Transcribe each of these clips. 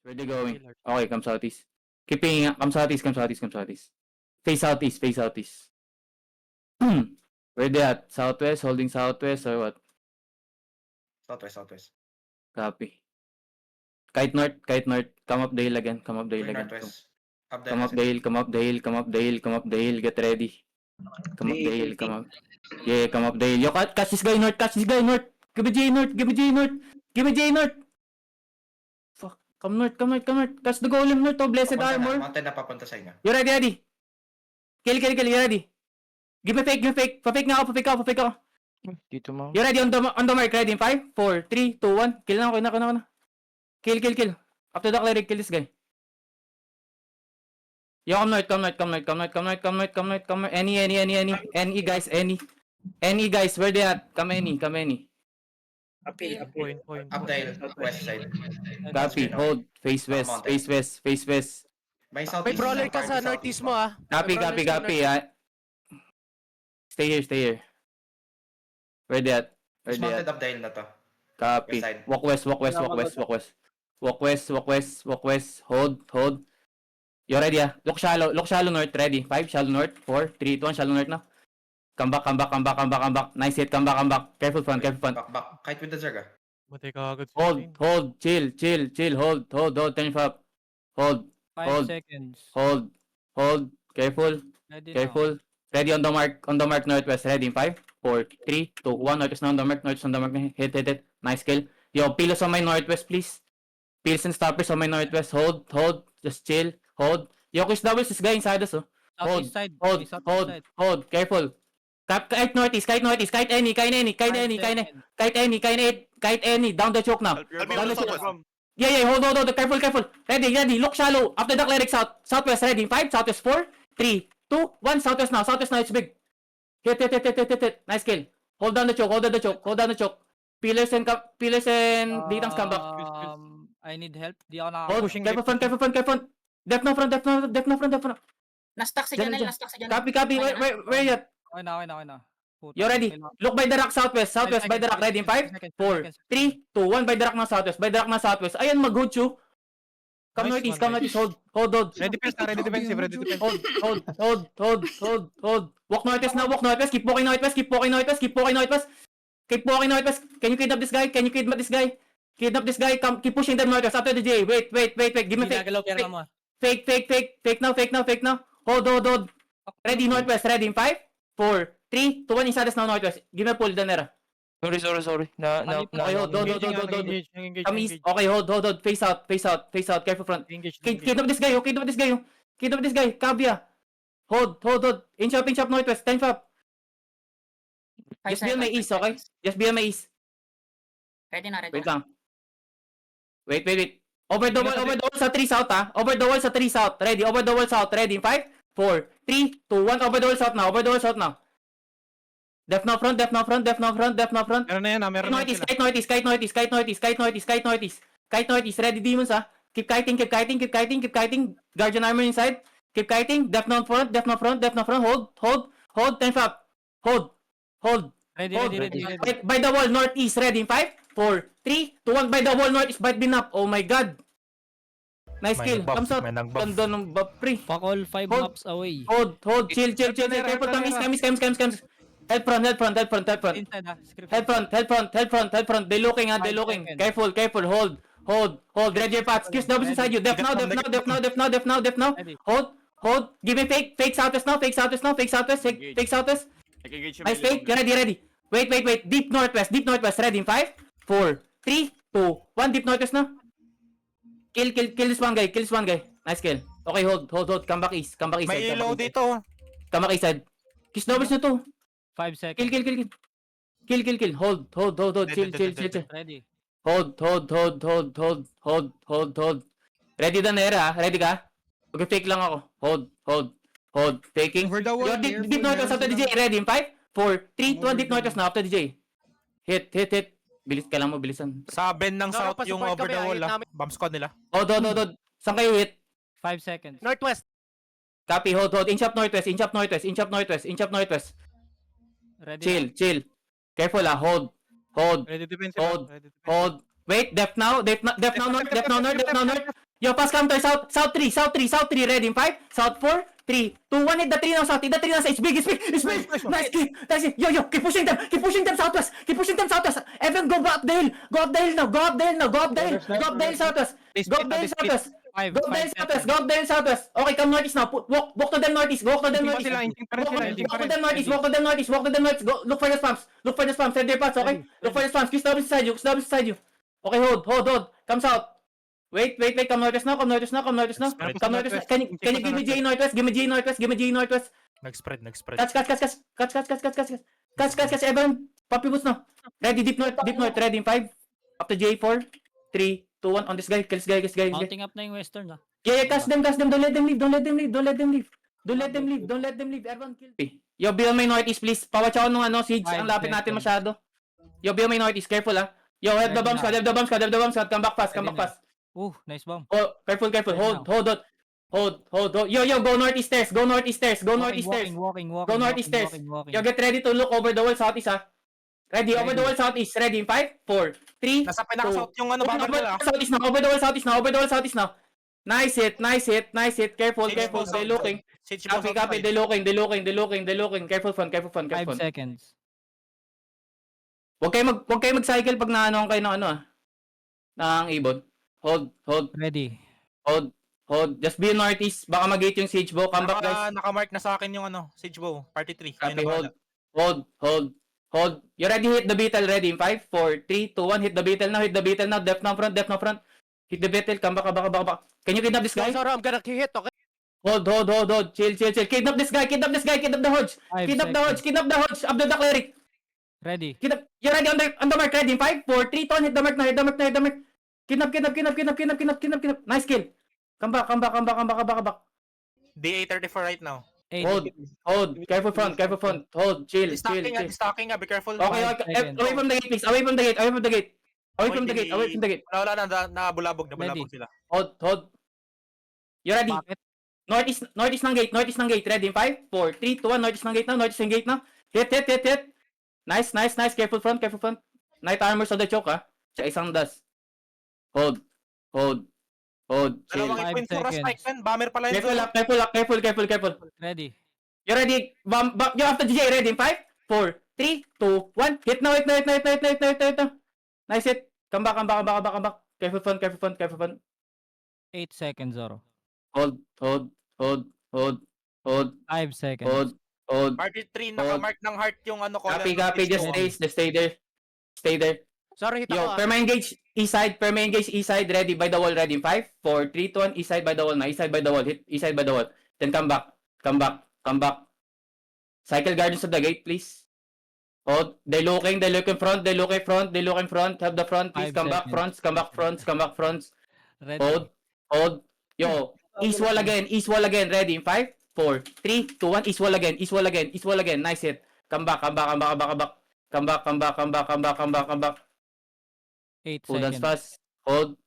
Where they going? Okay, come southeast. Keeping, come southeast, come southeast, come southeast. Face southeast, face southeast. Where they at? Southwest, holding southwest or what? Southwest. Copy. Kite north, come up the hill again, come up the hill Going again. northwest. Come up the hill, come up the hill, come up the hill, come up the hill, get ready. Come up the hill, come up. Yeah, come up the hill. Yo, catch this guy north, catch this guy north. Give me J north, give me J north, give me J north. Fuck, come north, come north, come north. Catch the golem north, oh, blessed armor. Mountain na papunta sa inyo. You ready, ready? Kill, you ready? Give me fake. Pa-fake nga ako, pa-fake ako. Dito mo. You ready on the mark, ready? 5, 4, 3, 2, 1. Kill na. Kill. After the cleric, kill this guy. Yo, come north. Any guys, any guys, where they at? Come any. Point. Updale, west side. Copy, hold, face west. May May southeast. brawler ka sa Southeast. northeast mo ah. Copy. Stay here. Where they at? Mas mounted updale na to. Copy. West side. Walk west. Hold. You ready, ah? Look shallow north, ready. 5, shallow north. 4, 3, 2, 1, shallow north na. Come back. Nice hit, come back. Careful front. Back. Kite with the Zerg. Matay ka agad. Hold. Chill. Hold. Turn up. Hold. 5 seconds. Hold. Careful. Ready on the mark northwest. Ready in 5, 4, 3, 2, 1. Northwest on the mark. Hit. Nice kill. Yo, pillows on my northwest, please. Pills and stoppers on my northwest. Hold. Just chill. Hold. Yo, Chris doubles this guy inside us, oh. Southeast side. Hold. Careful. Kite northeast. Kite any. Down the choke now. Down the choke. Yeah. Hold. Careful. Ready. Look shallow. After the cleric southwest. Ready. 5, southwest 4, 3, 2, 1. Southwest now. It's big. Hit. Nice kill. Hold down the choke. Pillars and Ditang's come back. I need help. Di ako Hold. nakaka-push. Careful front. Def na front. Na-stuck si Diyan, Janelle, diyan. na-stuck si Janelle. Copy. Where you at? Okay na. Puta, You ready? kailangan- Look by the rock southwest by the rock. Ready in 5, 4, 3, 2, 1. By the rock na southwest. Ayan, mag-good you. Come northeast. Hold. Ready defensive. Hold. Walk northwest now. Keep walking northwest. Can you kidnap this guy? Kidnap this guy. Come, keep pushing them northwest. After the J. Wait. Give me Ginagalaw fake. pera mo. Fake now. Hold. Ready northwest. Ready in 5, 4, 3, 2, 1. Inside us now northwest. Give me a pull, Danera. Sorry. Okay, hold. Come east. Okay, hold. Face out. Careful front. Kidnap this guy. Kabia. Hold. Inch up northwest. 10 up. Just be on my east, okay? Just be on my east. Ready na. Wait lang. Wait. Over the wall sa 3 south, ah. Over the wall sa 3 south. Ready. Over the wall south. Ready. 5, 4, 3, 2, 1. Over the wall south now. Def na front. Meron na yan. Kite northeast. Ready, demons, ah. Keep kiting. Guardian armor inside. Keep kiting. Def na front. Hold. 10 up. Hold. Ready. Wait, by the wall northeast. Ready. 5, 4, 3, 2, 1. By the wall northeast. Bite bin up. Oh my god. Nice kill. Comes out. Ganda ng buff pre. Fuck all 5 Hold. maps away. Hold. Chill. Careful. Come. Head front. Inside ha. Script. Head front. They looking. 5 seconds. Careful. Hold. Ready your paths. Kiss doubles inside you. Def now. Ready. Hold. Give me fake southwest now. Fake southwest. Nice fake. You're ready. Wait. Deep northwest. Ready in 5, 4, 3, 2, 1. Deep northwest na. Kill this one guy. Nice kill. Okay, hold. Come back east. May ilaw dito. Come back east side. Kiss doubles na to. 5 seconds. Kill. Hold. Chill. Ready. Hold. Ready na Nera. Ready ka? Mag-fake lang ako. Hold. Faking. Over the wall, Yo, deep northwest after the J. Ready in 5, 4, 3, 2, 1. Deep northwest na after the J. Hit. Bilis ka lang mo, bilisan. Sa bend ng south pa-support yung over kami, the wall. hit namin. Bomb squad nila. Hold. Saan kayo hit? 5 seconds. Northwest. Copy, hold. Inch up northwest. Ready. Chill. Careful, ah. Hold. Ready defensive. Hold. Wait, def now north. Yo, pass counter, south 3, ready in 5, south 4, 3, 2, 1, hit the 3 now, south, hit the 3 now, it's big, nice kill, nice kill, yo, keep pushing them southwest, Evan, go up the hill now, go up the hill southwest, okay, come northeast now, walk to them northeast, walk to them northeast, look for the spams, send their pass, okay, look for the spams, Chris Davis beside you, okay, hold, come south. Wait, come northwest now. Can you give me J northwest? Give me J northwest. Nag-spread. Catch, Evan. Poppy boots now. Ready, deep north, ready in 5. Up to J4. 3, 2, 1. On this guy, kill this guy. Mounting up na yung western, ah. Yeah, catch them. Don't let them leave. Everyone kill. Yo, be on my northeast, please. Pawatch ako nung siege. Ang lapit natin masyado. Yo, be on my northeast. Careful, ah. Yo, have the bombs. Come back fast. Nice bomb. Oh, careful. Hold. Yo, go northeast stairs. Walking. Go northeast stairs. Yo, get ready to look over the wall southeast, ha. Ready, over the wall southeast. Ready in 5, 4, 3, Nasa pinaka-south yung ano, bomber nila. Over the wall southeast now. Nice hit. Careful. They're looking. Copy. They're looking. Careful front. 5 seconds. Huwag kayo mag-cycle pag naano kayo ng ng ibon. Hold. Ready. Hold. Just be northeast. Baka mag-gate yung siege bow. Come back, guys. Naka-mark na sa akin yung siege bow. Party 3. Copy, hold. You ready? Hit the beetle. Ready in 5, 4, 3, 2, 1. Hit the beetle now. Depth now front. Hit the beetle. Come back. Can you kidnap this guy? Sorry, I'm gonna hit, okay? Hold. Chill. Kidnap this guy. Kidnap the hodge. 5 Kidnap the hodge. Up the cleric. Ready. You're ready on the mark. Ready in 5, 4, 3, 2, 1. Hit the mark. Kidnap. Nice kill. Come back. DA34 right now. 8. Hold. Careful front. Hold. Chill. Stacking be careful. Okay. Away from the gate, please. Away from the gate. Wala na, nabulabog sila. Hold. You ready? Bakit? Northeast ng gate. Ready in 5, 4, 3, 2, 1. Northeast ng gate now. Hit. Nice. Careful front. Night armors on the choke, ha. Sa isang dust. Hold. Chill. Dalawang point for a spike, man. Bomber pala yun. Careful. Ready. You ready? You after DJ. Ready in 5, 4, 3, 2, 1. Hit now. Nice hit. Come back. Careful front. 8 seconds, Zoro. Hold. 5 seconds. Hold. Party 3, naka-mark ng heart yung Copy. Just stay there. Sorry, hit Yo, ako. perma engage east side, ready by the wall, ready in 5, 4, 3, 2, 1, east side by the wall na, east side by the wall, hit east side by the wall. Then come back. Cycle guardians of the gate, please. Hold. They're looking front, have the front, please. 5 Come back fronts. Ready. Hold. Yo, east wall again, ready in 5, 4, 3, 2, 1, east wall again, nice hit. Come back. 8 Hold on seconds. fast. Hold.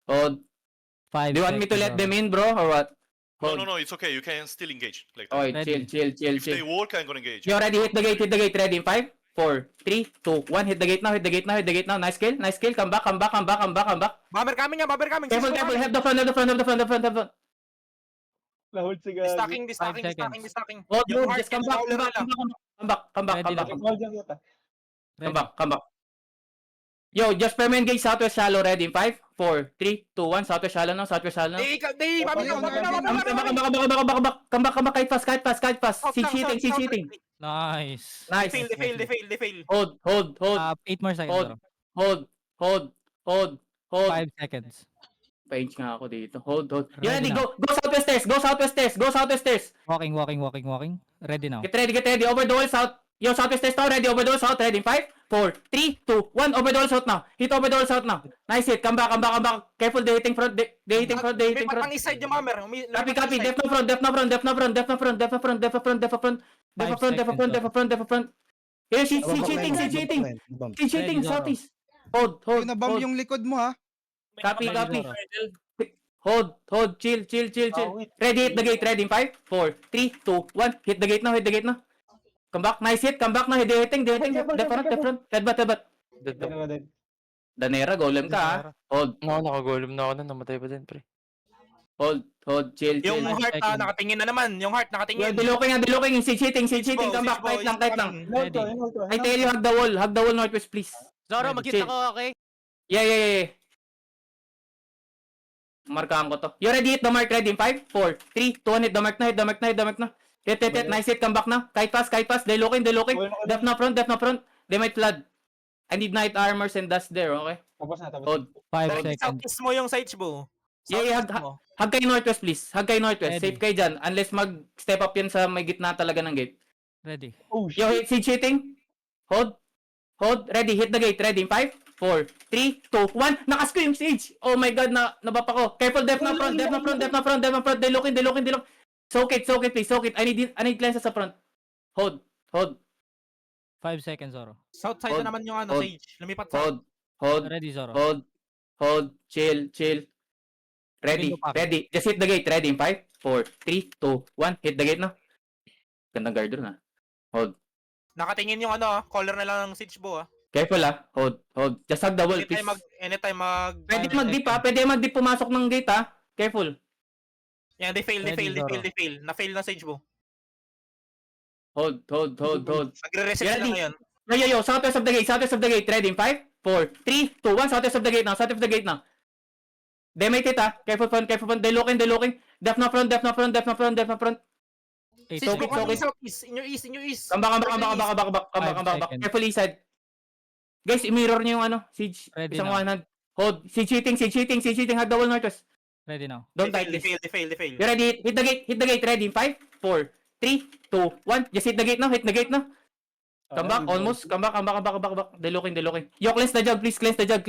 5 Do you want me to let them in, bro, or what? No, it's okay. You can still engage. Like that. Okay, Ready. chill. If they walk, I'm gonna engage. Yo, ready, hit the gate, ready in 5, 4, 3, 2, 1, hit the gate now, nice kill, come back. Bomber coming. Careful, have the front. Lahold si Gabi. Stacking. Oh, Yung dude, heart just come yung back. Come back. Yo, just permanent gate, southwest shallow, ready in 5, 4, 3, 2, 1, southwest shallow now. Come Come back, kite fast. Siege cheating. Nice. Nice. They fail. Hold. 8 more seconds, Zoro. Hold. 5 seconds. Pa-inch nga ako dito. Hold. You Ready ready? now. Go southwest stairs. Walking. Ready now. Get ready. Over the wall south. Yo, southwest stairs now. Ready. Over the wall south. Ready in 5, 4, 3, 2, 1. Over the wall south now. Hit over the wall south now. Nice hit. Come back. Careful. They hitting front. May patang inside yung bomber. Copy. Depth na front. Yo, she's cheating. Southeast. Hold. Nabomb yung likod mo, ha? Copy. Zoro. Hold. Chill. Ready, hit the gate. Ready in 5, 4, 3, 2, 1. Hit the gate now. Come back. Nice hit. Come back now. They're hitting. Left front. Headbutt. Danera, golem ka ha. Hold, Nakagolem na ako na, namatay pa din, pre. hold, chill, chill. Yung heart seconds. nakatingin na naman. Yung heart Yeah, nakatingin. diluking, siege hitting, come back, Sage kahit lang. Hold ko, hold ko. I tell you, hug the wall northwest, please. Zoro, Ready. mag-hit ako, okay? Yeah. Markahan ko to. You ready? Hit the mark, ready? 5, 4, 3, 2, 1, hit the mark na. Hit. Nice hit, come back na. Kite pass. Diluking. Def na front. They might flood. I need night armors and dust there, okay? Tapos na. Hold. 5 Direct seconds. southeast mo yung Sage Bow. Yeah, Southeast mo. Hug kayo northwest, please. Ready. Safe kayo dyan. Unless mag-step up yan sa may gitna talaga ng gate. Ready. Oh, Yo, shit. siege hitting. Hold. Ready. Hit the gate. Ready. 5, 4, 3, 2, 1. Nakascream siege. Oh my god, nabapa ko. Careful, def na front. Dilukin. Soak it, please. I need cleanse sa front. Hold. 5 seconds, Zoro. South side Hold. na naman yung Hold. Sage. Lumipat sa. Hold. Ready, Zoro. Hold. Chill. Ready. Just hit the gate. Ready. 5, 4, 3, 2, 1. Hit the gate na. Gandang guard na. Hold. Nakatingin yung collar na lang ng Sage Bow. Careful Hold. Just hug the wall, please. Anytime mag... Pwede Five mag-dip seconds. Pwede mag-dip pumasok ng gate Careful. Yan, they fail. Ready, Na-fail na Sage Bow. Hold. Nagre-reset Ready. sila ngayon. Yo, southwest of the gate. Ready. 5, 4, 3, 2, 1. Southwest of the gate now. They make it Careful front. They looking. Def na front. 8 Sage Bow, seconds. southeast. In your east. Come back. Five seconds. Careful east side. Guys, i-mirror niyo yung siege. Ready Isang now. one hand. Hold. Siege hitting. Hug the wall northwest. Ready now. Don't They fight this. fail. You ready? Hit the gate. Ready. 5, 4, 3, 2, 1. Just hit the gate now. Come back. Almost. Come back. They looking. Yo, cleanse the jug, please. Cleanse the jug.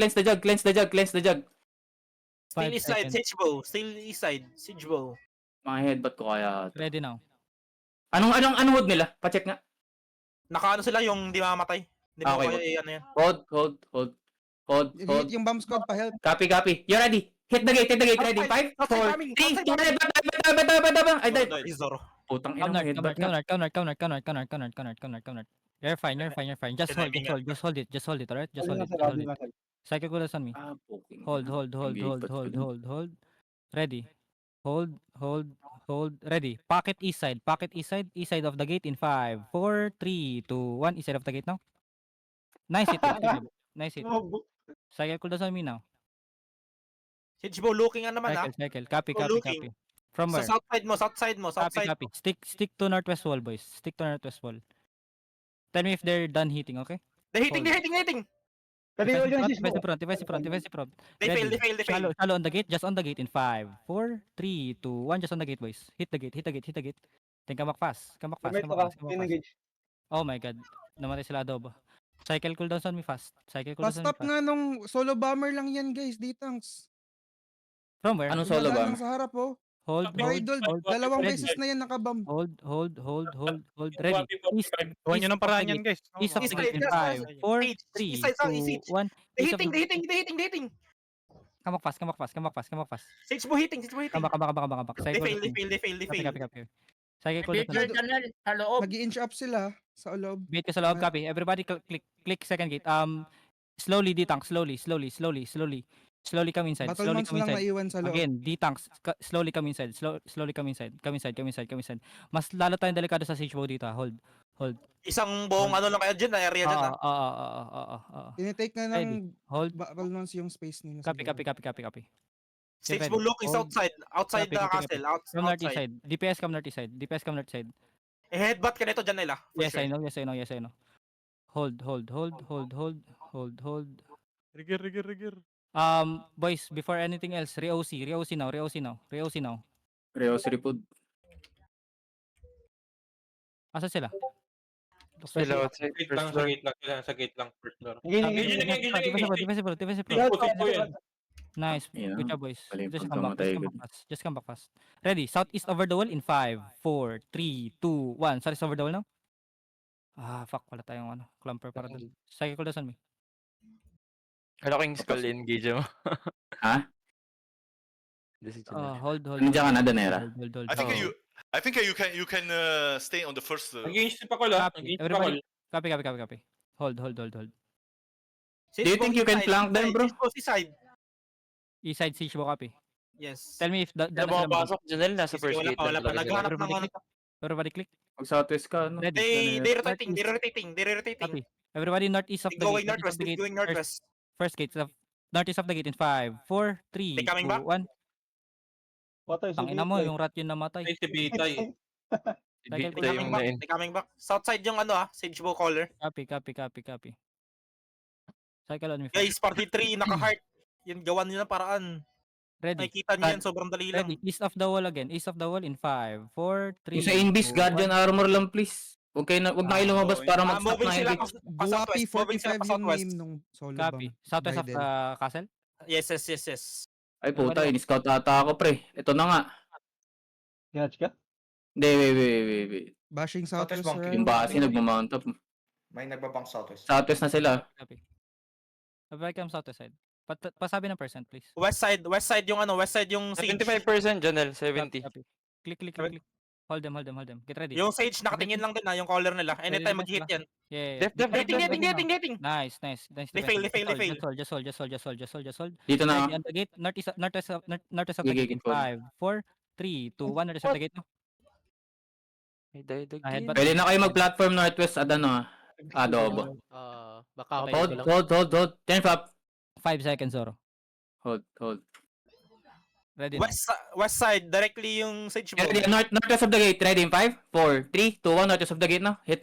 Still 5 east side, seconds. Sage Bow. Still east side, Sage Bow. Mga headbutt ko kaya. Ready now. Anong hold nila? Pa-check nga. Nakaano sila yung di mamamatay. Di mo Okay, kaya ano yan. Hold. Hit yung bomb squad pa help. Copy. You ready? Hit the gate. Ready. 5, 4, 3, 2, 1. Ay, dahil. Zoro. Putang Come ina, north. headbutt nga. You're fine. Just hold it, alright? Just hold it. Cycle coolers on me. Puking Hold. Ready. Hold. Ready. Pocket east side of the gate in 5, 4, 3, 2, 1. East side of the gate now. Nice hit. Cycle coolers on me now. Sage Bow looking naman Cycle. Copy. looking. From Sa where? south side mo. Copy. Stick to northwest wall, boys. Stick to northwest wall. Tell me if they're done hitting, okay? They're hitting. Katiwal yung sis mo. Device front. They fail. Shallow on the gate, just on the gate in 5, 4, 3, 2, 1, just on the gate, boys. Hit the gate. Then come back fast. Engage. Oh my god. Namatay sila adobo. Cycle cooldowns on me fast. Pa-stop nga nung solo bomber lang yan guys, D-tanks. From where? Anong solo Gumagaan ba? lang sa harap Hold. Idol, dalawang Ready. beses na yan nakabam. Hold. Ready. Gawan nyo ng paraan yan, guys. East of the East gate in side, 5, 4, East 3, side, 2, 1. They hitting. Come back fast. Sage Bow hitting. Come back. They fail. Copy. Cycle cooldowns on me. Major Channel, sa loob. Nag-i-inch up sila sa loob. Wait ka sa loob, copy. Everybody click second gate. Slowly, D-tank. Slowly come inside. Battle mounts lang naiwan sa loob. Again, D-tanks. Slowly come inside. Slowly come inside. Come inside. Mas lalo tayong delikado sa Siege Bow dito. Hold. Isang buong ano lang kayo dyan, na area dyan. Oo. Tinitake na Ready. ng Hold. battle mounts yung space nila. sa Copy. loob. Sage Bow looking Hold. outside the Copy. castle. From north east Outside. side. DPS come north east side. Headbutt ka nito dyan nila. for Yes, sure. I know. Hold. Rigger. Boys, before anything else, re-OC now. Reos repod. Asa sila? Sila, outside. First floor. Defensive pro. Nice. Yeah. Good job, boys. Bali, Just pag come back. namatay Just come agad. back fast. Just come back fast. Ready. Southeast over the wall in 5, 4, 3, 2, 1. Southeast over the wall now. Fuck. Wala tayong clumper para dun. Cycle down on me. Kalaking skull engage mo. Ha? Hold. Nandiyan ka na, Danera. Hold. I think you can stay on the first. Copy. Everybody. Copy. Hold. Do you think you can flank them, bro? Side. East side siege mo copy. Yes. Tell me if Hindi na makapasok. Janelle, nasa first Wala gate pa, wala lang pa. talaga Naghanap sila. ng ano. Everybody click. Mag southwest ka, no? Ready. They rotating, they rotating, they rotating. Copy. Everybody northeast of They the going gate. northwest, they going northwest. First gate. Northeast of the gate in 5, 4, 3, They coming 2, back? 1. Patay si Tangina mo, Bitay. yung rat yun namatay. si Bitay. Cycle Bitay They yung coming back, main. they coming back. Southside yung ano Sage Bow caller. Copy. Cycle on me. Guys, party 3, naka-heart. Yan, gawan nyo na paraan. Ready. Nakikita nyo yan, sobrang dali lang. Ready. East of the wall again. East of the wall in 5, 4, 3, Yung sa Invis, Guardian Armor lang, please. Huwag na kayo lumabas para mag-stop Moving na sila Invis. pa Buwapi southwest, moving sila 45 pa yung southwest. name nung solo Copy. bomb. Southwest of Biden. the castle. Yes. Ay, puta, in-scout ata ako, pre. Ito na nga. Ginatch ka? Hindi, wait. Bashing Southwest Southwest monkey. around. Yung base nagmamount up. May nagbabang southwest. Southwest na sila. Copy. Welcome southwest side. Pasabi ng percent, please. West side yung Sage. 75% Janelle, 70. Copy. Click. Hold them. Get ready. Yung Sage, nakatingin lang din yung caller nila. Anytime Ready, mag-hit yan. Yeah. Def. Getting. Nice. They fail. Just hold. Dito na. Ready on the gate. Northeast of the Gigi, gate in control. 5, 4, 3, 2, 1. Northeast of the gate. No? Ay, daydag Ahead yun. ba? Pwede na kayo mag-platform northwest at ano, adobo. Baka Hold. 10 up. 5 seconds, Zoro. Hold. Ready na. West side, directly yung Sage Bow. Ready, northwest of the gate. Ready in 5, 4, 3, 2, 1. Northwest of the gate na. Hit.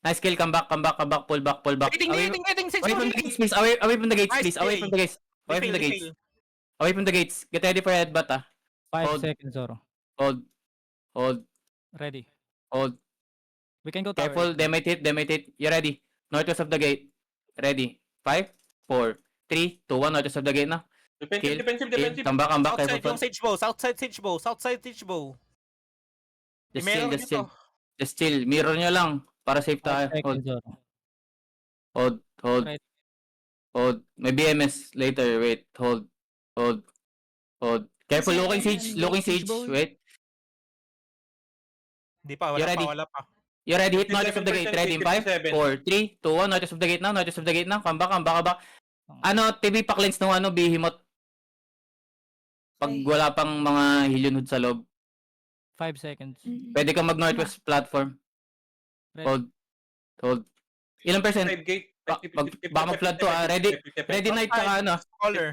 Nice kill. Come back. Pull back. Getting Sage Away Bow. from the gates, please. Away from the gates, Nice please. Away play. from the gates. Away from the gates. Get ready for headbutt, 5 Hold. seconds, Zoro. Hold. Ready. We can go tower. Careful. They might hit. You ready? Northwest of the gate. Ready. 5, 4, 3, 2, 1. Northwest of the gate na. Kill. Come back. Careful. Outside Sage Bow. Just chill. Mirror nyo lang. Para safe 5 tayo. seconds, Zoro. Hold. Right. May BMS later. Wait. Hold. Careful. Looking siege. Wait. Di pa, You ready? wala pa. You ready? Hit northwest of the gate. Ready in 5, 4, 3, 2, 1. Northwest of the gate na. Come back. Ano, TV pa-cleanse nung Behemoth. Pag wala pang mga Hillion Hood sa loob. 5 seconds. Pwede kang mag-northwest platform. Hold. Ilang percent? Baka mag-flood to, Ready night saka ano. Caller.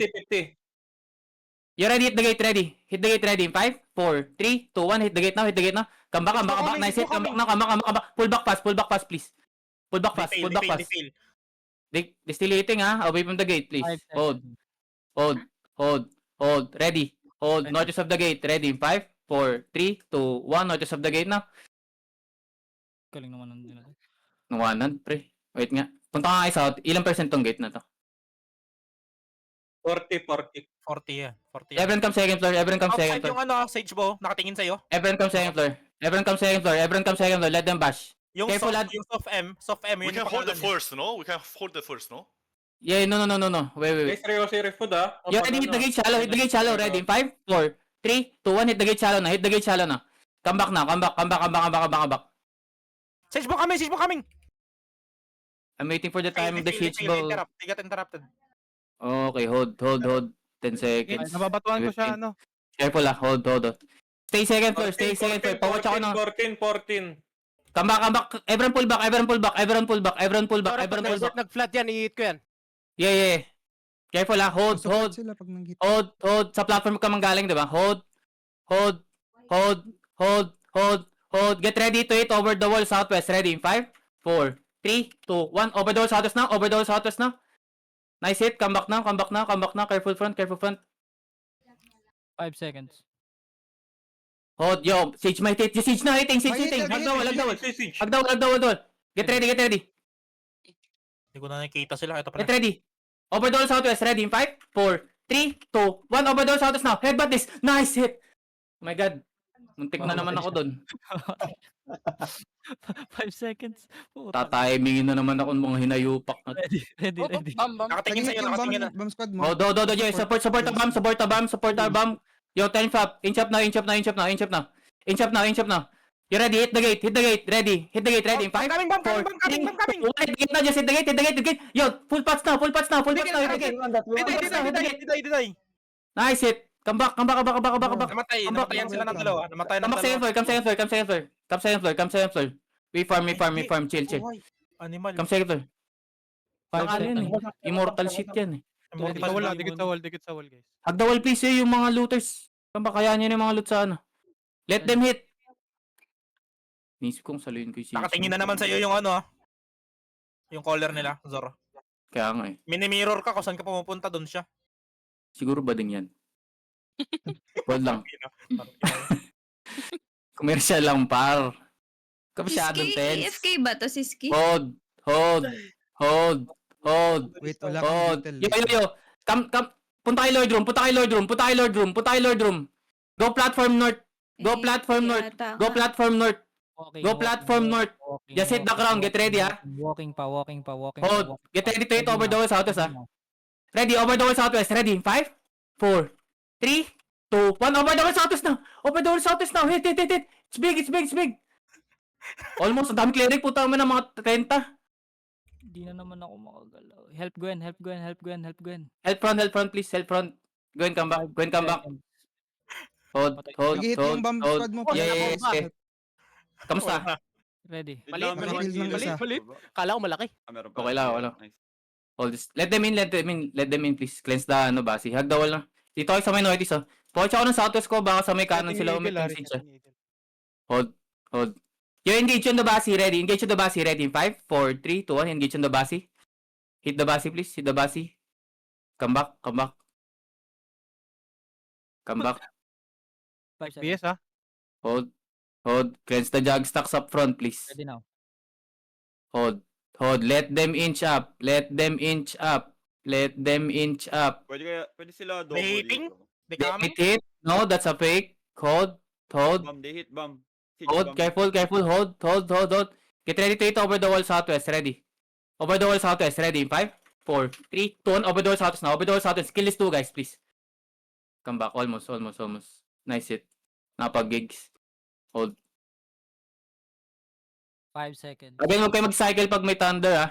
You ready? Hit the gate, ready. Hit the gate, ready. In 5, 4, 3, 2, 1. Hit the gate now. Come back. Nice hit. Come back. Pull back fast, please. Pull back fast. They fail. They still hitting, Away from the gate, please. 5 Hold. seconds. Ready. Hold. Ready. Notice of the gate. Ready. 5, 4, 3, 2, 1. Notice of the gate na. Galing naman ng nila. Nawanan, pre. Wait nga. Punta ka kayo south. Ilang percent tong gate na to? 40. 40 yan. Everyone come second floor. Outside yung Sage Bow, nakatingin sa'yo. Everyone come second floor. Let them bash. Yung Careful, lad. soft M, We yun can yung hold the pangalan first, no? We can hold the first, no? Yeah, no. Wait. seryoso yung food You ready? Hit the gate shallow. Ready? 5, 4, 3, 2, 1. Hit the gate shallow na. Come back. Sage Bow coming! I'm waiting for the time of the They siege ball. They got interrupted. Okay, hold. 10 seconds. Nababatuan ko siya, Careful, hold. Stay second floor. Pawatch ako ng... 14. Come back. Everyone pull back. Nag-flat yan, i-hit ko yan. Yeah. Careful, Hold. Support sila pag nang-hit. Hold. Sa platform ka manggaling, diba? Hold. Get ready to hit over the wall southwest. Ready in 5, 4, 3, 2, 1. Over the wall southwest na. Nice hit. Come back na. Careful front. 5 seconds. Hold, yo. Siege might hit. Siege na hitting. Hagdawal. Get ready. Hindi ko na nakikita sila. Ito pala. Get ready. Over the wall southwest. Ready in 5, 4, 3, 2, 1. Over the wall southwest now. Headbutt this. Nice hit. Oh my god. Muntik na naman ako dun. 5 seconds. Puta. Tatimingin na naman ako ng mga hinayupak na. Ready. Nakatingin sa'yo, nakatingin na. Bomb squad mo. Yeah. Support the bomb. Yo, 10 fab. Inch up now. You ready? Hit the gate. Hit the gate. Ready. Hit the gate. Ready. In 5, Coming, bomb 4, coming, bomb coming. Hit the gate now. Just hit the gate. Hit the gate. Hit the gate. Yo, full pots now. Full pots now. Full pots now. Hit the gate. Diday. Nice hit. Come back. Come back. Come back. Come back. Come back. Namatayan sila ng dalawa. Namatayan Come ng back second dalawa. floor. Come second floor. Come second floor. Come second floor. Come second floor. We farm. Chill. Buhay. Animal. Come second floor. 5 Baka ano yun seconds. eh. Immortal shit yan eh. Dikit sa wall, dikit sa wall, guys. Hag the wall please eh, yung mga looters. Kamba kaya nyo yung mga loot sa ano. Let them hit. Nisip kong saluhin ko yung Nakatingin na naman sa iyo yung ano, yung caller nila, Zoro. Kaya nga eh. Mini-mirror ka kung saan ka pumupunta, doon siya. Siguro ba din yan? Hold lang. Commercial lang par. Masyadong tense. AFK ba to si Ski? Hold. Wait, wala Hold. kang Yo. detail. Come. Punta kay Lord Room. Go platform north. Go platform north. Go platform north. Go platform north. Just hit the ground. Get ready ha. Walking pa. Hold. Get ready to hit over the wall southwest ha. Ready, over the wall southwest. Ready? 5, 4, 3, 2, 1. Over the wall southwest now. Hit. It's big. Almost, ang dami cleric. Puta mo ng mga 30. Di na naman ako makagalaw. Help Gwen. Help front, please. Help front. Gwen, come back. Hold. Nag-hit yung bomb squad mo. Yeah. Kamusta? Ready. Mali. Nakakil ng isa. Kala ko malaki. Okay lang. Hold this. Let them in, please. Cleanse the, basi. Hag the wall na. Dito kayo sa may northeast, oh. Poach ako ng southwest ko, baka sa may kanan sila umitin siya. Hold. You engage on the basi, ready. In 5, 4, 3, 2, 1. Engage on the basi. Hit the basi, please. Come back. 5 seconds. BS ha. Hold. Cleanse the jug stacks up front, please. Ready now. Hold. Let them inch up. Pwede sila double May hitting? dito. They coming? Hit. No, that's a fake. Hold. Bomb, they hit bomb. Siege Hold. bomb. Careful. Hold. Get ready to hit over the wall southwest. Ready. Over the wall southwest. Ready. 5, 4, 3, 2, 1. Over the wall southwest now. Over the wall southwest. Kill these two guys, please. Come back. Almost. Nice hit. Napag-gigs. Hold. 5 seconds. Again, huwag kayo mag-cycle pag may thunder, ha?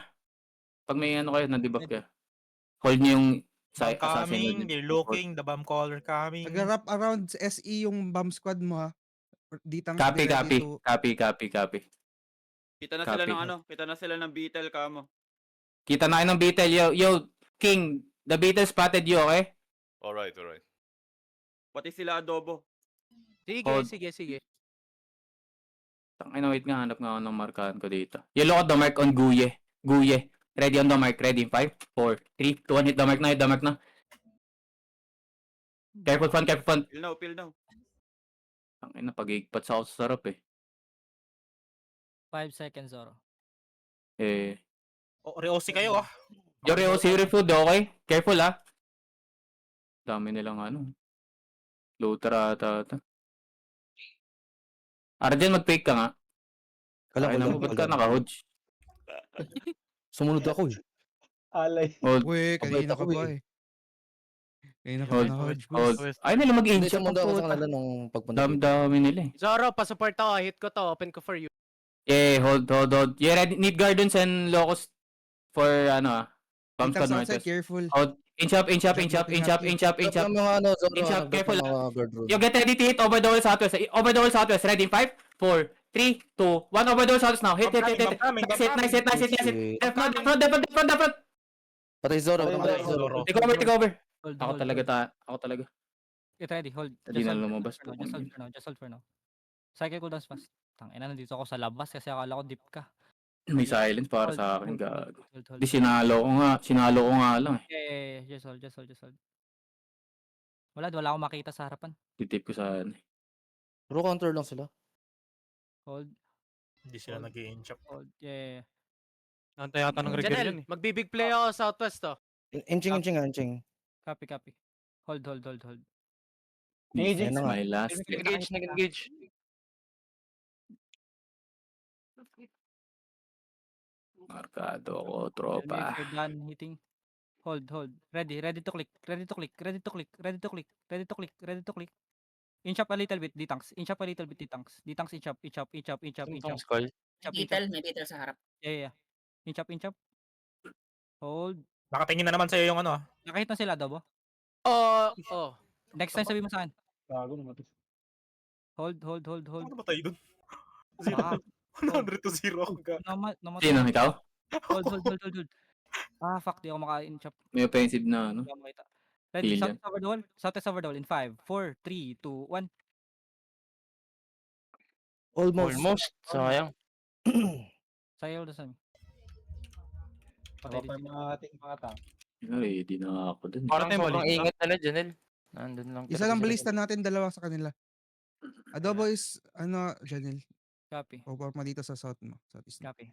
Pag may ano kayo, nandibak kayo. Hold nyo yung Bomb assassin. coming, they're looking, the bomb caller coming. Nag-wrap around sa SE yung bomb squad mo ha. Ditang Copy. Kita na sila Copy. ng ano, kita na sila ng Beetle kamo. Kita na kayo ng Beetle. Yo, King, the Beetle spotted you, okay? Alright. Pati sila adobo. Hold. Sige. Tangina, wait nga, hanap nga ako ng markahan ko dito. You look at the mark on Guye. Ready on the mark. Ready in 5, 4, 3, 2, 1. Hit the mark na. Careful front. Peel now. Tangina, pag-igpat sa ako sa sarap eh. 5 seconds, Zoro. Reosi kayo ah. Yo, zero food, okay? Careful, ha? Dami nilang ano. Looter ata. Arjen, mag-fake ka nga. Ay naman, ba't ka naka-hodge? Sumunod ako eh. Hold. Uy, kanina ka pa eh. Kanina ka Hold. na-hodge. Ay nila mag-inch Hindi, sumunod ako sa up. kanila nung pagpunta. Dami nila eh. Zoro, pa-support ako. Hit ko to. Open ko for you. Yeah, hold. Yeah, ready. Need Gardens and Locust for bomb squad Outside, northwest. careful. Hold. Inch up. Inch up. Inch up, careful. You get ready to hit over the wall southwest. Ready in 5, 4, 3, 2, 1. Over the wall southwest now. Hit. Nice hit. Left front. Patay Zoro. Take over. Hold. Ako talaga. Get ready, hold. Hindi na hold lumabas for to. now, Just hold for now. Cycle cooldowns fast. Tangina, nandito ako sa labas kasi akala ko deep ka. May silence para Hold, sa akin, hold, gago. hold. Di sinalo ko nga lang eh. Yeah. Just hold. Wala akong makita sa harapan. Titip ko sa Pro counter lang sila. Hold. Hindi sila nag-i-inch up. Hold. Yeah. Nantay yata ng regret eh. yan magbibig play ako southwest to. Inching. Copy. Hold. Ayun na nga. my last hit. Nag-engage. Markado ako, tropa. If you're done hitting. Hold. Ready to click. Inch up a little bit, D-tanks. Inch up a little bit, D-tanks. D-tanks, inch up, inch up, inch up, inch up, inch up. Skull. Inch up, inch up. May detail sa harap. Yeah. Inch up, inch up. Hold. Nakatingin na naman sa'yo yung ano. Nakahit na sila, Adobo. Oh. Next time sabi mo sa akin. Gago naman. Hold. Ano ba tayo dun? Ah, 100 to 0 ako ga. namatay. Sino, ikaw? Hold. Ah, fuck. Di ako maka-inch up. May offensive na, ano? Hindi ako makita. Ready, Hillian. southwest over the wall. Southwest over the wall in 5, 4, 3, 2, 1. Almost. Sayang. Sayo ulit sa amin. Patay din sila. Ready na ako dun. Parang Sobrang balista. ingat na Janel. Nandun lang. Isa lang balista natin, dalawa sa kanila. Adobo is, Janil. Copy. Puporma dito sa south mo. Southeast mo. Copy.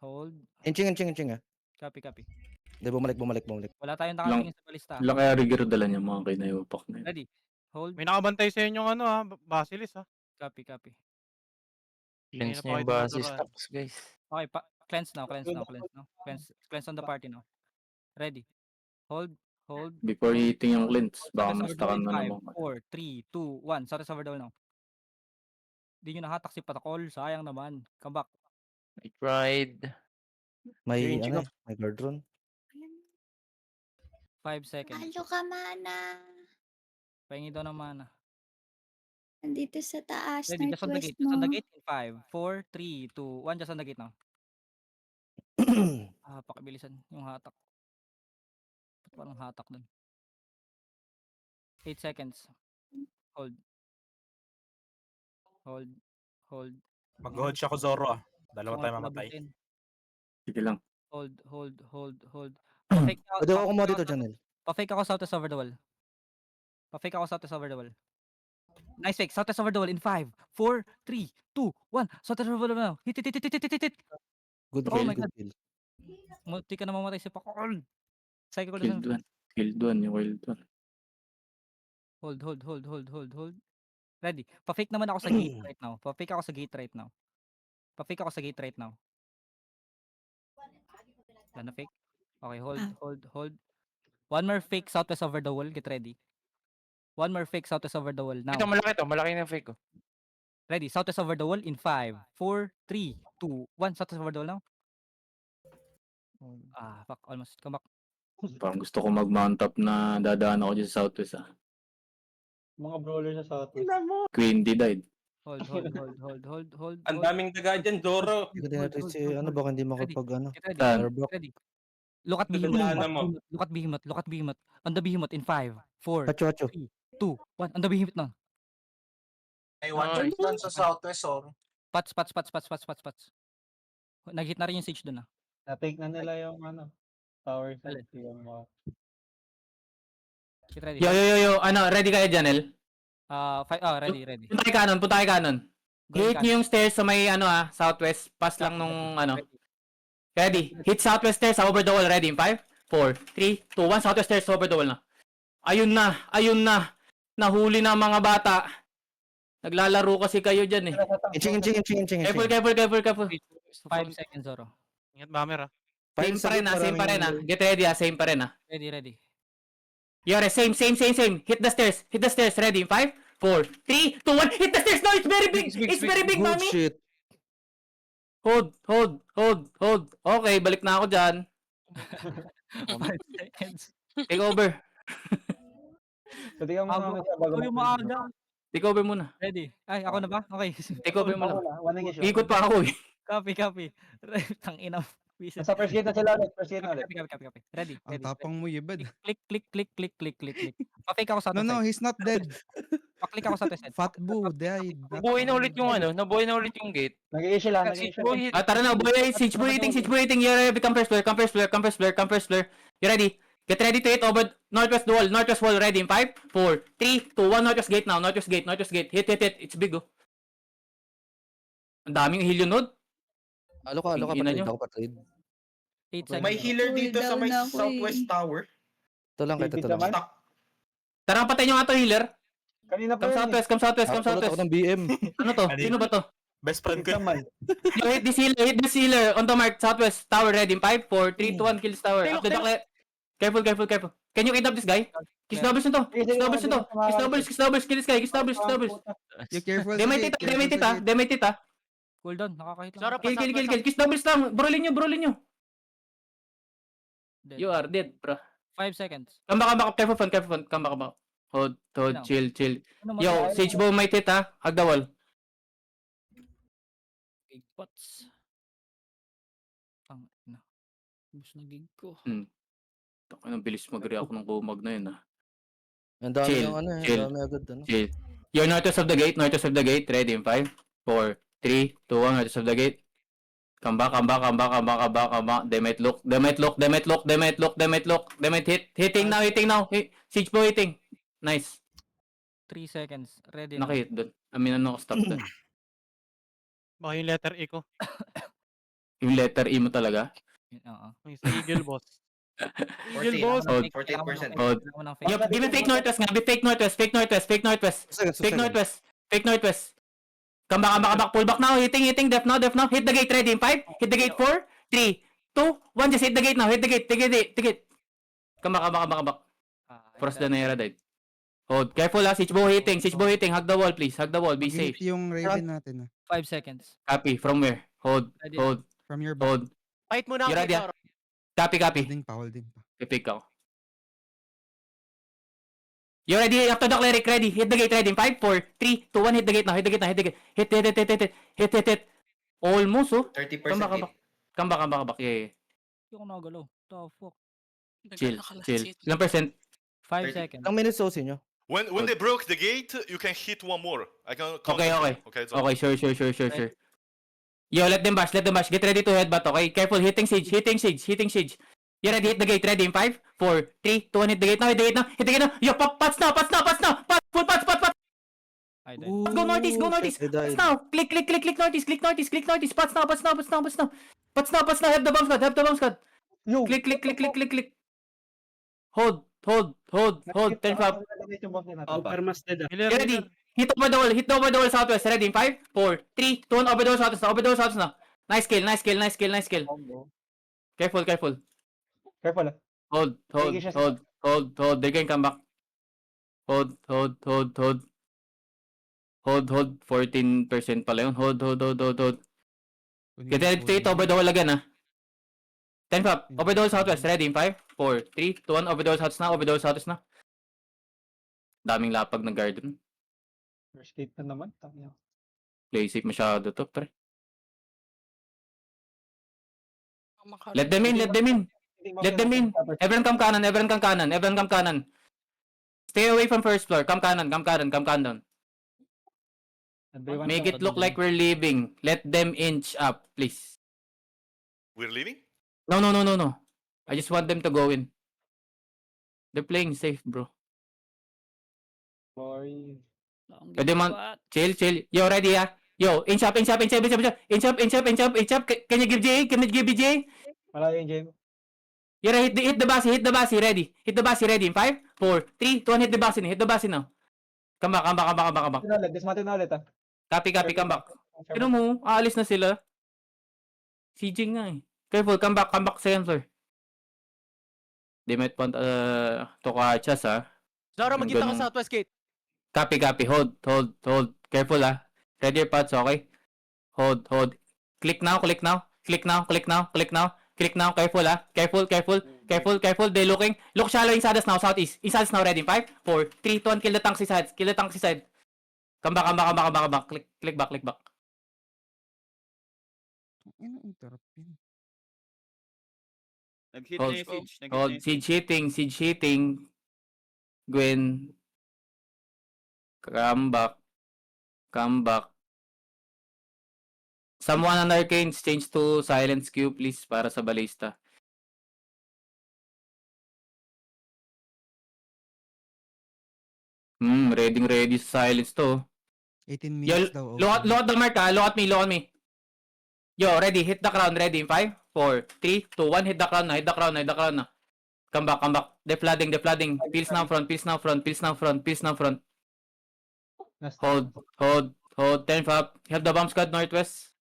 Hold. Inching ah. Copy. Hindi, bumalik. Wala tayong nakatingin sa balista. Lang kaya rigger dala niya mga kinayupak na yun. Ready. Hold. May nakabantay sa inyo ano ha, Basilis ha. Copy. Cleanse Hindi na niya yung pa base ito stocks, guys. Okay, cleanse now. Cleanse on the party now. Ready. Hold. Before hitting yung cleanse, baka Southwest mas over the takan wall na in naman. 5, 4, 3, 2, 1. Southwest over the wall now. Di nyo nahatak si Patakol. Sayang naman. Come back. I tried. May, Inching may guard rune. 5 seconds. Halo ka, mana. Pahingi daw ng mana. Nandito sa taas, Ready, just on the northwest gate. Just on the mo. gate in 5, 4, 3, 2, 1. Just on the gate now. Pakibilisan yung hatak. Ba't parang hatak dun? 8 seconds. Hold. Mag-hold siya ko Zoro ah. Dalawa tayo mamatay. Labutin. Sige lang. Hold. Pa-fake ako- Pwede ako kumuha pa-fake dito, ako- Janel. Pa-fake ako southwest over the wall. Nice fake. Southwest over the wall in 5, 4, 3, 2, 1. Southwest over the wall now. Hit. Good Oh kill, my good God. kill. Munti ka na mamatay si Pakol. Cycle ko na Killed one, yung killed one. Hold. Ready. Pa-fake naman ako sa gate right now. Pa-fake ako sa gate right now. Wala na fake. Okay, hold. One more fake southwest over the wall. Get ready. One more fake southwest over the wall now. Ito, malaki na fake ko. Ready. Southwest over the wall in 5, 4, 3, 2, 1. Southwest over the wall now. Fuck. Almost. Come back. Parang gusto ko mag-mount up na dadaan ako dyan sa southwest ah. Mga brawler sa southwest. Queen D died. Hold. Ang daming daga dyan, Zoro. Hindi ko din natin si, baka hindi makapag, Get ready. Tan. airblock. Ready. Look at Behemoth. Look at Behemoth. On the Behemoth in 5, 4, Hacho. 2, 1. On the Behemoth now. May one choice doon sa southwest, Pats. Nag-hit na rin yung siege dun ah. Na-take na nila yung tower Alin? Get ready. Yo. Ready kayo, Janel? Ready. Punta kay Canon. Going Hit nyo yung stairs sa may southwest. Pass lang nung Ready. Ready. Hit southwest stairs over the wall. Ready in 5, 4, 3, 2, 1. Southwest stairs over the wall na. Ayun na. Nahuli na mga bata. Naglalaro kasi kayo dyan eh. Inching. Careful. 5 seconds, Zoro. Ingat Bamer ah. Same pa rin ah. Get ready ah. Same pa rin ah. Ready. Yore, same. Hit the stairs. Ready in 5, 4, 3, 2, 1. Hit the stairs. No, it's very big. It's very big, Good mami. shit. Hold. Okay, balik na ako dyan. 5 seconds. Take over. Pwede ka Uy, maaga. Take over muna. Ready. Ay, ako na ba? Okay. Take over mo lang. Ikot pa ako eh. Copy. Tangina. Sa first gate na sila ulit. Copy. Ready. Ang tapang mo, Yebed. Click. Pa-fake ako sa No, he's not dead. Pa-click ako sa test. Fat Boo died. Nabuhay na ulit yung gate. Nag-i-issue lang. Tara na, boy. Siege boy eating. You become first flare. You ready? Get ready to hit over northwest wall. Ready in 5, 4, 3, 2, 1. Northwest gate now. Northwest gate. Hit. It's big oh. Ang daming Helion node. Alo ka, Tingnan nyo. ako pa trade. 8 seconds. May healer dito sa may Cooldown na ako southwest tower. Ito lang. Stuck. Tara, patay nyo nga to healer. Kanina Come southwest. Ako ng BM. Ano to? Sino ba to? Best friend ko. Yo, hit this healer. On the mark, southwest tower. Ready in 5, 4, 3, 2, 1. Kill this tower. Up the dock. Careful. Can you kidnap this guy? Kiss doubles nito. Kiss doubles nito. Kiss doubles, kiss doubles, kill this guy. Kiss doubles, kiss doubles. You careful They sa might gate, hit, they might hit, careful sa ah. gate. They might hit, ah. Cooldown, nakakahit lang. Zoro, Kill, kill, kill, kill. Kiss doubles lang. Brolin nyo, brolin nyo. Dead. You are dead, bro. 5 seconds. Come back, come back. Careful fun, careful fun. Come back, come back. Hold, hold, Ano? chill, chill. Ano Yo, Sage Bow might hit, ha. Hug the wall. Big pots. Ang na. Bus na gig ko. Ang bilis mag-react ng kumag na yun, ah. Ang dami Chill, yung ano eh. chill. Ang dami agad ano. Chill. You're northwest of the gate, northwest of the gate. Ready in 5, 4, 3, 2, 1, northwest of the gate. Come back, come back, come back, come back, come back, come back. They might look, they might look, they might look, they might look, they might look, they might hit. Hitting now, hitting now. Siege Bow hitting. Nice. 3 seconds. Ready na. Nakahit doon. I mean, ano, stop doon. Baka yung letter E ko. Yung letter E mo talaga. Oo. Yung sa Eagle boss. 14, boss. 48%. Hold. Yup, give me fake northwest nga. Be fake northwest, fake northwest, fake northwest. Fake northwest, fake northwest. Come back, come back, come back. Pull back now. Hitting, hitting. Def now, def now. Hit the gate. Ready in 5. Hit the gate. 4, 3, 2, 1. Just hit the gate now. Hit the gate. Hit the gate. Hit the gate. Come back, come back, come back, come back. Force the Naira died. Hold. Careful, ha. Siege Bow hitting. Siege Bow hitting. Hug the wall, please. Hug the wall. Be safe. Mag-hit yung Raven natin 5 seconds. Copy. From where? Hold. Ready. Hold. from your back. Hold. Fight muna You ako, ready, ah? Zoro. Copy, copy. Holding pa. Pipick ako. You ready? After the cleric, ready. Hit the gate, ready. In 5, 4, 3, 2, 1. Hit the gate now. Hit the gate now. Hit the gate. Hit, hit, hit, hit, hit, hit. Hit, hit, hit. Almost, oh. 30% Come back, come back. Come back, come back, come back. Yeah, yeah. Hindi ko nagalaw. The fuck. Chill, chill. Ilang percent? 5 30. seconds. Ilang minutes OC nyo? When they broke the gate, you can hit one more. I can count Okay, it. okay. Okay, so Okay, sure, sure, sure, sure, sure. Yo, let them bash, let them bash. Get ready to headbutt, okay? Careful, hitting siege, hitting siege, hitting siege. You ready? Hit the gate, ready in 5, 4, 3, 2, 1, hit the gate now, hit the gate now, hit the gate now. Yo, pats now, pats now, pats now. Pats, full pats, pats, pats. I died. Go northeast, go northeast. They Pats died. now. Click, click, click, click northeast, click northeast, click northeast. Pats now, pats now, pats now, pats now. Pats now, pats now. Have the bomb squad, have the bomb squad. Click, click, click, click, click, click. Hold, hold, hold, hold. 10 5. Healer, Get ready. Hit over the wall southwest. Ready in 5, 4, 3, 2, 1. Over the wall southwest now, over the wall southwest now. Nice kill, nice kill, nice kill, nice kill. Careful, careful. Hold, hold, hold, hold, hold. They can come back. Hold, hold, hold, hold. Hold, hold. 14% pala yun. Hold, hold, hold, hold, hold. Get ready to hit over the wall again, ah. 10 pop. Over the wall southwest. Ready in 5, 4, 3, 2, 1. Over the wall southwest na, over the wall southwest na. Daming lapag ng garden. Play safe masyado to, pre. Let them in, let them in. Let them in. Everyone come kanan, everyone come kanan, everyone come kanan. Stay away from first floor. Come kanan, come kanan, come kanan. Make it look like we're leaving. Let them inch up, please. we're leaving. No, no, no, no, no. I just want them to go in. They're playing safe, bro. Pwede man. Chill, chill. Yo, ready, ah? Yo, inch up, inch up, inch up, inch up, inch up, inch up, inch up, inch up, inch up. Can you give J? Can you give me J? Yeah, hit the basi, hit the basi, ready. Hit the basi, ready. In 5, 4, 3, 2, 1, hit the basi now. Come back, come back, come back, come back, come back. Copy, copy, come back. Pero mo, aalis na sila. CJ nga eh. Careful, come back second floor. They might want to catch us, ah. Zoro, Yung magkita ka ganun. sa Southwest Gate. Copy, copy. Hold, hold, hold. Careful, ah. Ready your pods, okay? Hold, hold. Click now, click now. Click now, click now, click now. Click now. Careful, ah. Careful, careful, careful, careful. They looking. Look shallow inside us now, southeast. Inside us now, ready. 5, 4, 3, 2, 1. Kill the tanks inside. Kill the tanks inside. Come back, come back, come back, come back, come back. Click back, click back. Ano interrupt yun? Nag-hit Hold, na yung siege. Nag-hit na hold. yung Siege hitting, siege hitting. Gwen. Come back. Come back. Someone on Arcanes, change to Silence Q, please, para sa Ballista. Ready sa Silence to. 18 Yo, minutes daw. look at the mark, ah. Look at me, look at me. Yo, ready, hit the crown, ready, in 5, 4, 3, 2, 1, hit the crown na, hit the crown na, hit the crown na. Come back, come back. They're flooding, they're flooding. Pills now front, pills now front, pills now front, pills now front. Hold, hold, hold. 10 up. Have the bomb squad northwest.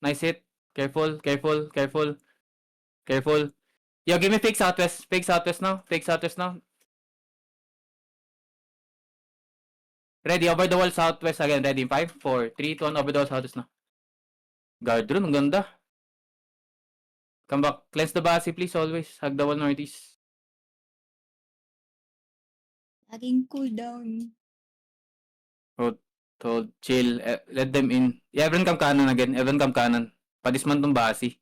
Nice hit. Careful, careful, careful. Careful. Yo, give me fake southwest. Fake southwest now. Fake southwest now. Ready, over the wall southwest again. Ready in 5, 4, 3, 2, 1, over the wall southwest na. Guard rune, ang ganda. Come back. Cleanse the basi, please, always. Hug the wall northeast. Laging cooldown. Hold, chill. Let them in. Yeah, everyone come kanan again. Everyone come kanan. Padisman tong basi.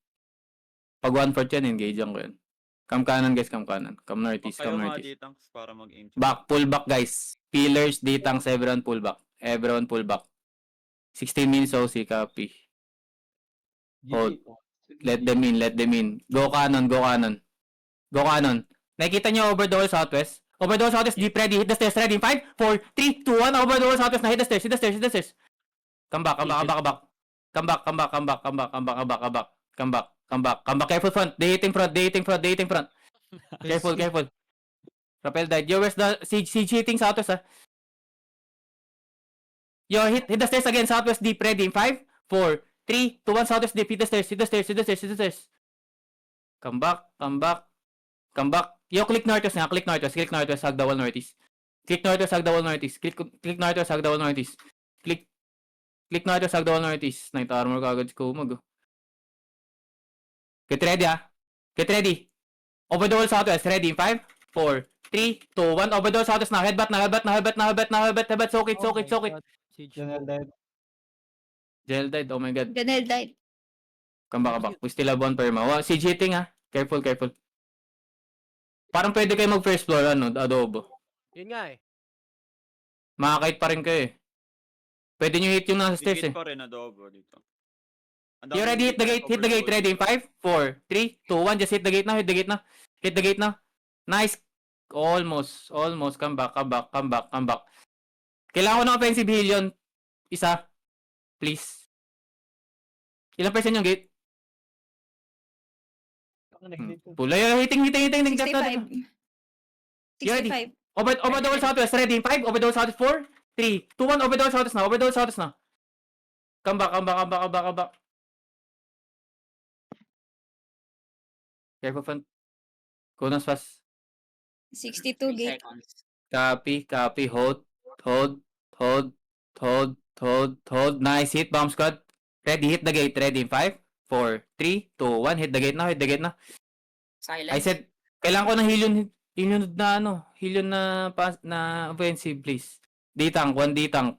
Pag 1-4 yan, engage ko yan. Come kanan, guys. Come kanan. Come northeast, come northeast. Para mag-aim. Back, pull back, guys. Pillars, D-tanks, everyone pull back. Everyone pull back. 16 minutes OC, copy. Hold. Let them in, let them in. Go kanon, go kanon. Go kanon. Nakikita nyo over the wall southwest? Over the wall southwest, deep ready. Hit the stairs, ready in 5, 4, 3, 2, 1. Over the wall southwest na. Hit the stairs, hit the stairs, hit the stairs. Come back, come back, come back, come back. Come back, come back, come back, come back, come back, come back, come back. Come back, come back, come back. Careful front. They hitting front, they hitting front, they hitting front. Careful, careful. Rappel died. Yo, where's the siege hitting southwest, ah? Yo, hit the stairs again. Southwest deep, ready in 5, 4, 3, 2, 1. Southwest deep. Hit the stairs, hit the stairs, hit the stairs, hit the stairs. Come back, come back. Come back. Yo, click northwest nga. Click northwest, click northwest. Hug the wall northeast. Click northwest, hug the wall northeast. Click northwest, hug the wall northeast. Click northwest, hug the wall northeast. Night armor kagad si Kumag. Get ready, ah. Get ready. Over the wall southwest. Ready in 5, 4, 3, 2, 1. Over the wall southwest now. Headbutt now, headbutt now, headbutt now, headbutt now, headbutt, headbutt. Soak it, soak it, soak it. Gel died. Oh my god. Ganel died. Come back, come back. We still have one perma. Wow, siege hitting, ah. Careful, careful. Parang pwede kayo mag first floor, ano, adobo. Yun nga eh. Makakait pa rin kayo eh. Pwede nyo hit yung nasa stairs eh. pa rin adobo dito. You ready? Hit the gate, ready in 5, 4, 3, 2, 1. Just hit the gate now, hit the gate now. Hit the gate now. Nice. Almost. Come back, come back, come back, come back. Kailangan ko ng offensive heal yun. Isa. Please. Ilang percent yung gate? Pula yun. Hitting. 65. You ready? 65. Over the wall southwest, ready in 5, over the wall southwest, 4, 3, 2, 1, over the wall southwest now, over the wall southwest now. Come back, come back, come back, come back, come back. Careful front. Go nas fast. 62 gate. Seconds. Copy, hold. Nice hit, bomb squad. Ready, hit the gate, ready in 5, 4, 3, 2, 1, hit the gate now, hit the gate now. Silence. I said, kailangan ko ng heal yun na offensive, please. D-tank, 1 D-tank.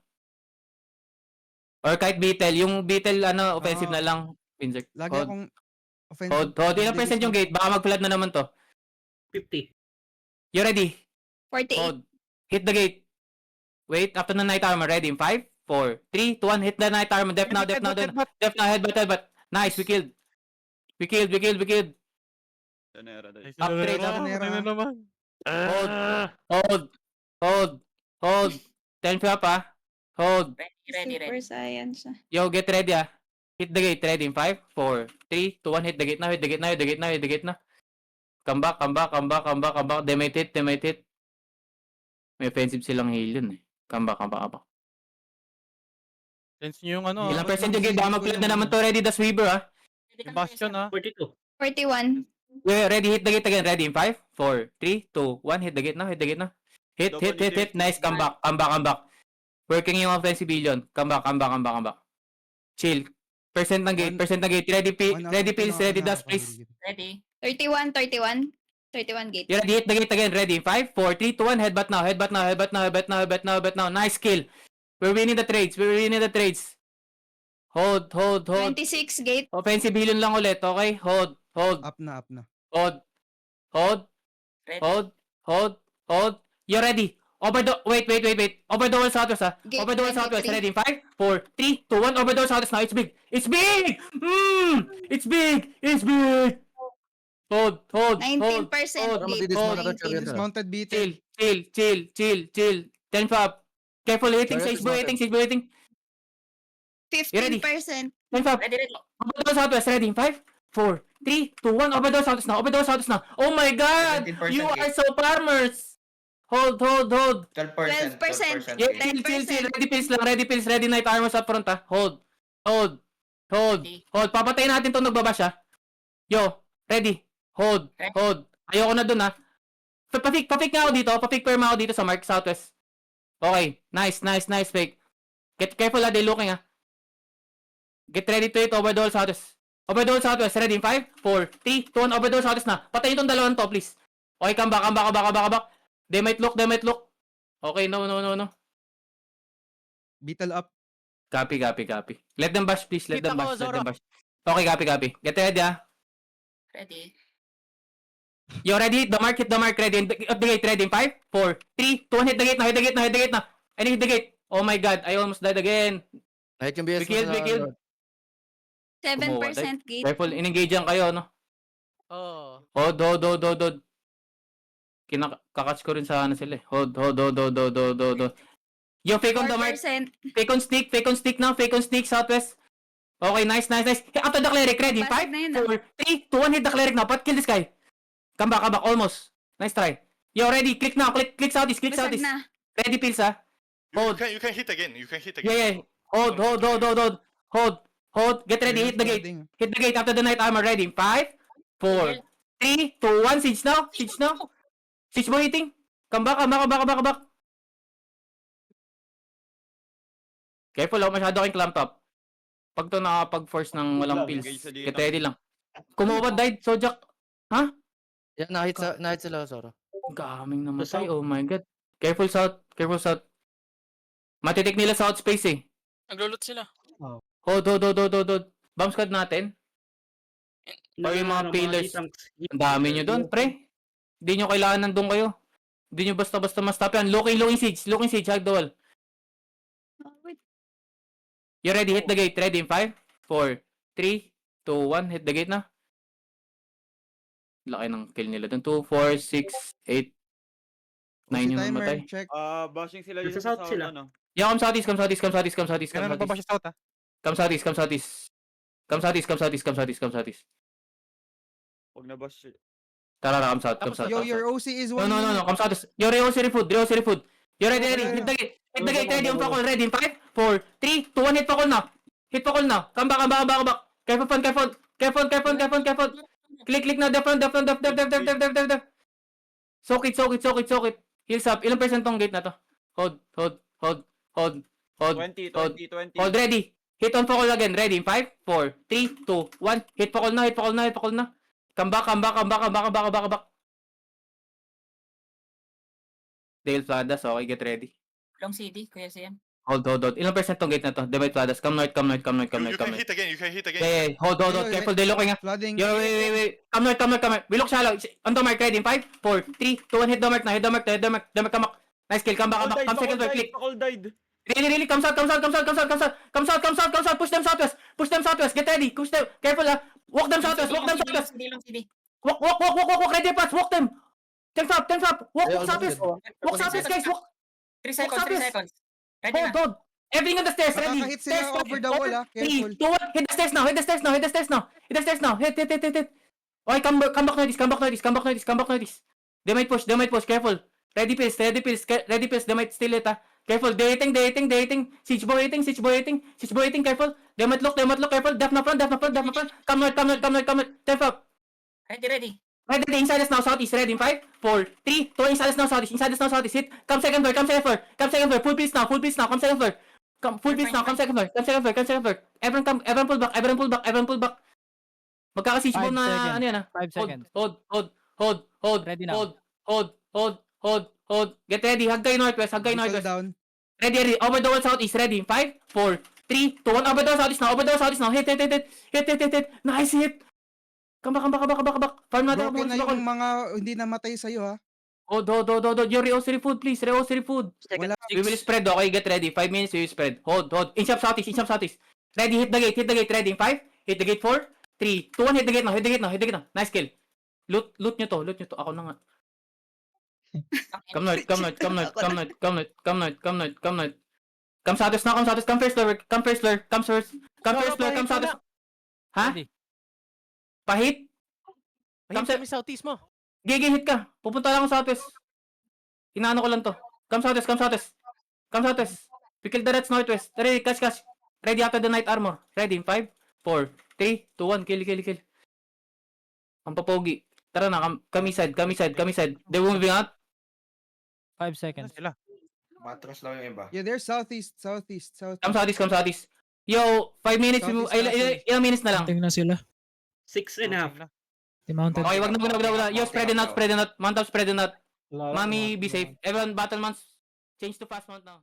Or kahit Beetle, yung Beetle, offensive na lang. Pinzer. Lagi Hold. akong offensive. Hold. Ilang percent yung gate? Baka mag-flood na naman to. 50. You ready? 48. Hold. Hit the gate. Wait, after the night armor. Ready in 5, 4, 3, 2, 1. Hit the night armor. Def now. Headbutt. Nice, we killed. We killed. Upgrade. Hold. 10 up, ah. Hold. Ready. Super science. Yo, get ready, ah. Hit the gate. Ready in 5, 4, 3, 2, 1. Hit the gate now. Come back. They might hit. May offensive silang heal yun eh. Come back. Sense nyo yung ano. Ilang percent yung gate? Baka mag-flood na naman to. Ready, the sweeper, ah. Yung bastion, ah. 42. 41. Yeah, ready, hit the gate again. Ready in 5, 4, 3, 2, 1. Hit the gate now. Hit. Nice, come back. Working yung offensive billion. Come back. Chill. Percent ng gate. Ready pills, ready dust, please. Ready. 31 gate. You ready, hit the gate again. Ready in 5, 4, 3, 2, 1. Headbutt now. Nice kill. We're winning the trades. Hold. 26 gate. Offensive billion lang ulit, okay? Hold. Up na. Hold. You ready? Wait. Over the wall southwest, ah. Gate Over the wall southwest. 23. Ready in 5, 4, 3, 2, 1. Over the wall southwest now. It's big. It's big. Hold. 19% gate. Dismounted beater. Chill. 10 up. Careful hitting. Sage boy hitting. 15%. 10 up. Ready. Over the wall southwest. Ready in 5, 4, 3, 2, 1. Over the wall southwest now. Oh my god. 17% You are gate. so farmers. Hold. 12%. Yeah, 10%. chill. Ready pills. Ready night armors up front, ah. Hold. Papatayin natin tong nagbabash, ah. Yo, ready. Hold. Ayoko na dun ha. Pa-pick nga ako dito. Pa-pick firm ako dito sa mark southwest. Okay. Nice. Fake. Get careful ha. They looking ha. Get ready to hit over the whole southwest. Over the whole southwest. Ready in 5, 4, 3, 2, 1. Over the whole southwest na. Patayin itong dalawang to, please. Okay, come back. They might look. Okay, no. Beetle up. Copy. Let them bash, please. Let Kita them ko, bash. Let Zoro. them bash. Okay, copy. Get ready ha. Ready. You ready? Hit the mark. Ready. Hit the gate. Ready in 5, 4, 3, 2, 1. Hit the gate na. And hit the gate. Oh my god. I almost died again. Kahit yung BS We killed. 7% gate. Careful. In-engage yan kayo, no? Oh. Hold. Kakatch ko rin sa ano sila eh. Hold. Yo, fake on the mark. 4%. Fake on stick now. Fake on stick, southwest. Okay, nice. After the cleric, ready? Basta 5, na yun, 4, 3, 2, 1, hit the cleric now. But kill this guy. Come back. Almost. Nice try. Yo, ready? Click now. Click southeast. Basag na. Ready, pills, ha? Hold. You can hit again. Yeah. Hold. Get ready. Hit the gate. Flooding. Hit the gate after the night armor. Ready? 5, 4, 3, 2, 1. Siege now. Siege mo hitting. Come back. Careful, masyado kayong clamp up. Pag to nakapag-force ng walang pills, get ready lang. Kumuha died, Sojak. Yan, nahit sila, Zoro. Gaming namatay, oh my god. Careful south. Matitik nila south space eh. Naglulot sila. Hold. Bomb squad natin. Pag yung mga pillars, ang dami nyo doon, pre. Hindi nyo kailangan nandun kayo. Hindi nyo basta-basta ma-stop yan. Looking siege, hug the wall. Oh, wait. You ready? Hit the gate. Ready in 5, 4, 3, 2, 1. Hit the gate na. Laki ng kill nila doon. 2, 4, 6, 8, 9 yung Timer, namatay. check. Bashing sila Nasa dito south sila. ano. Yeah, come southeast. Kailan na pa siya south ha? Come southeast. Huwag na bash. Tara, come south. Yo, your OC is No, one. come southeast. You're ready food. You're ready. Hit the gate. Ready on Pakol. Ready in 5, 4, 3, 2, 1. Hit Pakol na. Come back. Careful. Click na. Def. Soak it. Heals up. Ilang percent tong gate na to? Hold. 20. Hold, ready. Hit on Pakol again. Ready in 5, 4, 3, 2, 1. Hit Pakol na. Come back. Dale Fladas, okay, get ready. Long CD, Kuya Sian. Hold. Ilang percent tong gate na to? Divide Fladas. Come north. You can hit again. Yeah. Hold. Careful, they looking ha. Flooding. Yo, wait. Come north. We look shallow. On the mark, ready in 5, 4, 3, 2, 1. Hit the mark. Come back. Nice kill. Come back. Come second floor. Click. Pakol died. Really. Come south. Push them southwest. Get ready. Push them. Careful ha. Walk them southwest. Long CD. Walk. Ready pass. Walk them. 10 flap. Walk southwest. Walk southwest, guys. Walk. 3 seconds. Ready na. Hold. Everything on the stairs. Ready. Makakahit sila over the wall, ah. 3, Careful. 2, 1. Hit the stairs now. Hit. Okay, come back notice. They might push. Careful. Ready pills. They might steal it, ha. Careful. They're hitting. Siege boy hitting. Careful. They might look. Careful. Def na front. Come north. Step up. Ready. Ready. Inside us now. Southeast. Ready in 5, 4, 3, 2. Inside us now. Southeast. Hit. Come second floor. Full pills now. Come second floor. Come second floor. Everyone pull back. Magkaka-siege mo 5 na seconds. ano yan ha. 5 seconds. Hold. Ready now. Hold. Get ready. Hug kayo northwest. Beetle down. Ready. Over the wall southeast. Ready. 5, 4, 3, 2, 1. Over the wall southeast now. Hit. Nice hit. Come back. Farm natin. Broken na yung mga hindi namatay sa'yo, ha. Hold. Your Reosiri food, please. Wala. We will spread. Okay, get ready. 5 minutes, we will spread. Hold. Inch up southeast. Ready. Hit the gate. Ready. 5. Hit the gate. 4, 3, 2, 1. Hit the gate now. Nice kill. Loot nyo to. Ako na nga. Come north. Come southwest now. Come first floor. Come southwest. Ha? Ready. Pahit? Mahit kami southeast mo. Hit ka. Pupunta lang ako southwest. Inaano ko lang to. Come southwest. We kill the rats northwest. Ready, catch. Ready after the night armor. Ready in 5, 4, 3, 2, 1. Kill. Ang papogi. Tara na, kami side. They moving out. 5 Ano seconds. sila? Matros lang yung iba. Yeah, they're southeast. Come southeast. Yo, 5 minutes. Ilang minutes na lang. Mounting na sila. 6 and a half. The mountain. Okay, wag na. Yo, spread it out. Mount up, spread it out. Mami, be safe. Everyone, battle mounts. Change to fast mount now.